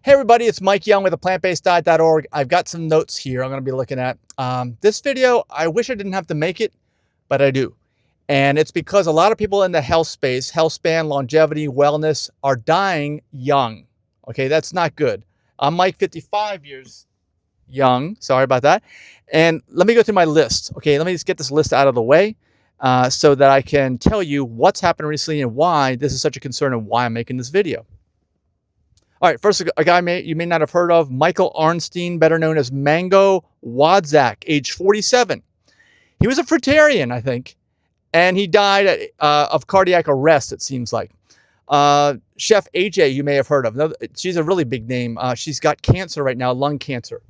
Hey everybody, it's Mike Young with aPlantBasedDiet.org. I've got some notes here I'm going to be looking at. This video, I wish I didn't have to make it, but I do. And it's because a lot of people in the health space, health span, longevity, wellness, are dying young. Okay, that's not good. I'm Mike, 55 years young. Sorry about that. And let me go through my list. Okay, let me just get this list out of the way so that I can tell you what's happened recently and why this is such a concern and why I'm making this video. All right, first, a guy you may not have heard of, Michael Arnstein, better known as Mango Wadzak, age 47. He was a fruitarian, I think, and he died of cardiac arrest, it seems like. Chef AJ, you may have heard of. She's a really big name. She's got cancer right now, lung cancer.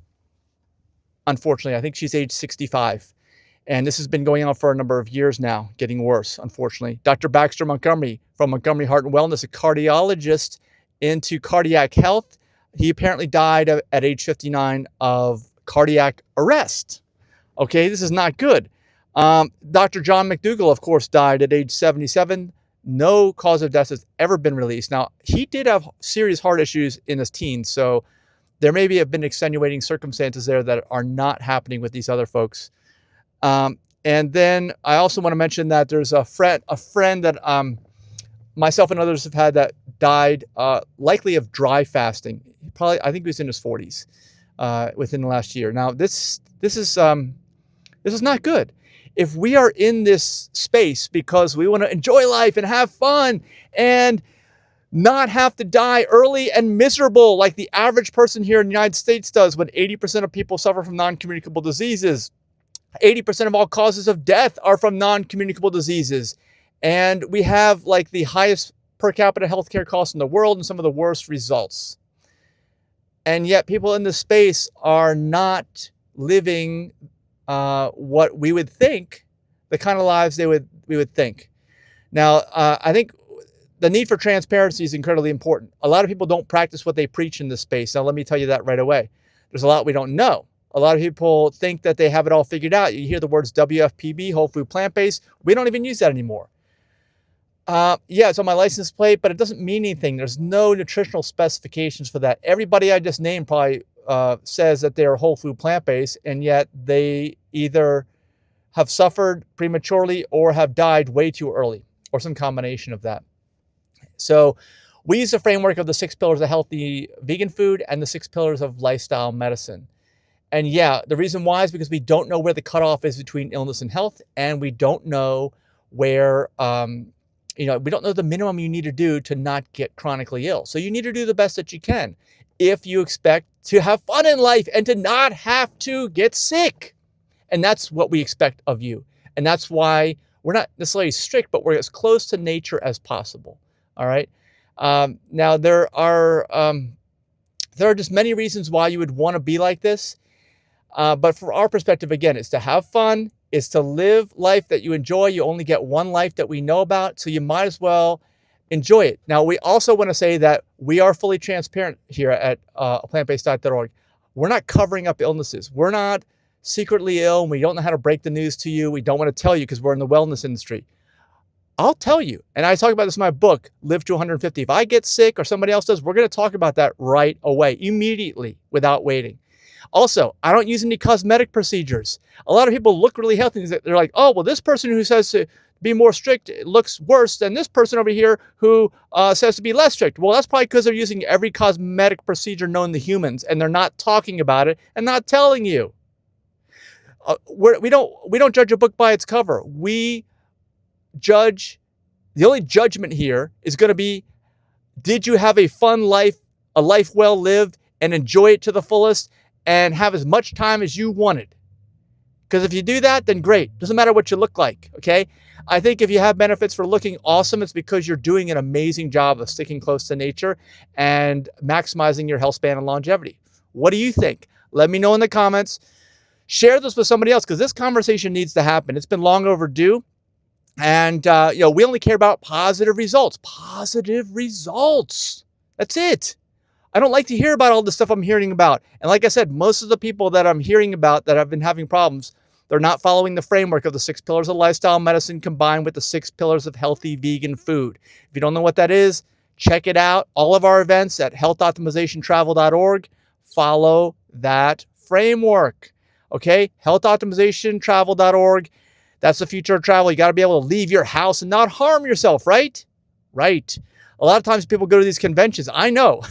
Unfortunately, I think she's age 65. And this has been going on for a number of years now, getting worse, unfortunately. Dr. Baxter Montgomery from Montgomery Heart and Wellness, a cardiologist into cardiac health. He apparently died at age 59 of cardiac arrest. Okay, this is not good. Dr. John McDougall, of course, died at age 77. No cause of death has ever been released. Now, he did have serious heart issues in his teens, so there may have been extenuating circumstances there that are not happening with these other folks. And then I also want to mention that there's a friend that myself and others have had that died likely of dry fasting. I think he was in his 40s within the last year. Now, this is not good. If we are in this space because we want to enjoy life and have fun and not have to die early and miserable like the average person here in the United States does, when 80% of people suffer from non-communicable diseases, 80% of all causes of death are from non-communicable diseases. And we have like the highest per capita healthcare costs in the world and some of the worst results. And yet people in this space are not living what we would think, the kind of lives we would think. Now, I think the need for transparency is incredibly important. A lot of people don't practice what they preach in this space. Now, let me tell you that right away. There's a lot we don't know. A lot of people think that they have it all figured out. You hear the words WFPB, whole food, plant-based. We don't even use that anymore. Yeah, it's on my license plate, but it doesn't mean anything. There's no nutritional specifications for that. Everybody I just named probably says that they're whole food, plant-based, and yet they either have suffered prematurely or have died way too early, or some combination of that. So we use the framework of the 6 pillars of healthy vegan food and the 6 pillars of lifestyle medicine. And yeah, the reason why is because we don't know where the cutoff is between illness and health, and we don't know where, we don't know the minimum you need to do to not get chronically ill. So you need to do the best that you can if you expect to have fun in life and to not have to get sick. And that's what we expect of you. And that's why we're not necessarily strict, but we're as close to nature as possible. All right. Now, there are just many reasons why you would want to be like this. But from our perspective, again, it's to have fun, it's to live life that you enjoy. You only get one life that we know about, so you might as well enjoy it. Now, we also want to say that we are fully transparent here at aPlantBasedDiet.org. We're not covering up illnesses. We're not secretly ill, and we don't know how to break the news to you. We don't want to tell you because we're in the wellness industry. I'll tell you, and I talk about this in my book, Live to 150. If I get sick or somebody else does, we're going to talk about that right away, immediately, without waiting. Also, I don't use any cosmetic procedures. A lot of people look really healthy. They're like, oh, well, this person who says to be more strict looks worse than this person over here who says to be less strict. Well, that's probably because they're using every cosmetic procedure known to humans, and they're not talking about it and not telling you. We don't judge a book by its cover. We judge, the only judgment here is going to be, did you have a fun life, a life well lived, and enjoy it to the fullest, and have as much time as you wanted? Because if you do that, then great. Doesn't matter what you look like, okay? I think if you have benefits for looking awesome, it's because you're doing an amazing job of sticking close to nature and maximizing your health span and longevity. What do you think? Let me know in the comments. Share this with somebody else, because this conversation needs to happen. It's been long overdue. And, we only care about positive results. Positive results. That's it. I don't like to hear about all the stuff I'm hearing about. And like I said, most of the people that I'm hearing about that have been having problems, they're not following the framework of the 6 pillars of lifestyle medicine combined with the 6 pillars of healthy vegan food. If you don't know what that is, Check it out. All of our events at healthoptimizationtravel.org follow that framework. Okay, healthoptimizationtravel.org. That's the future of travel. You got to be able to leave your house and not harm yourself, right? Right. A lot of times people go to these conventions, I know,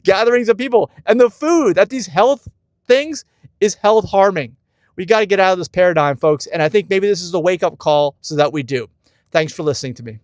gatherings of people, and the food at these health things is health harming. We got to get out of this paradigm, folks. And I think maybe this is a wake-up call so that we do. Thanks for listening to me.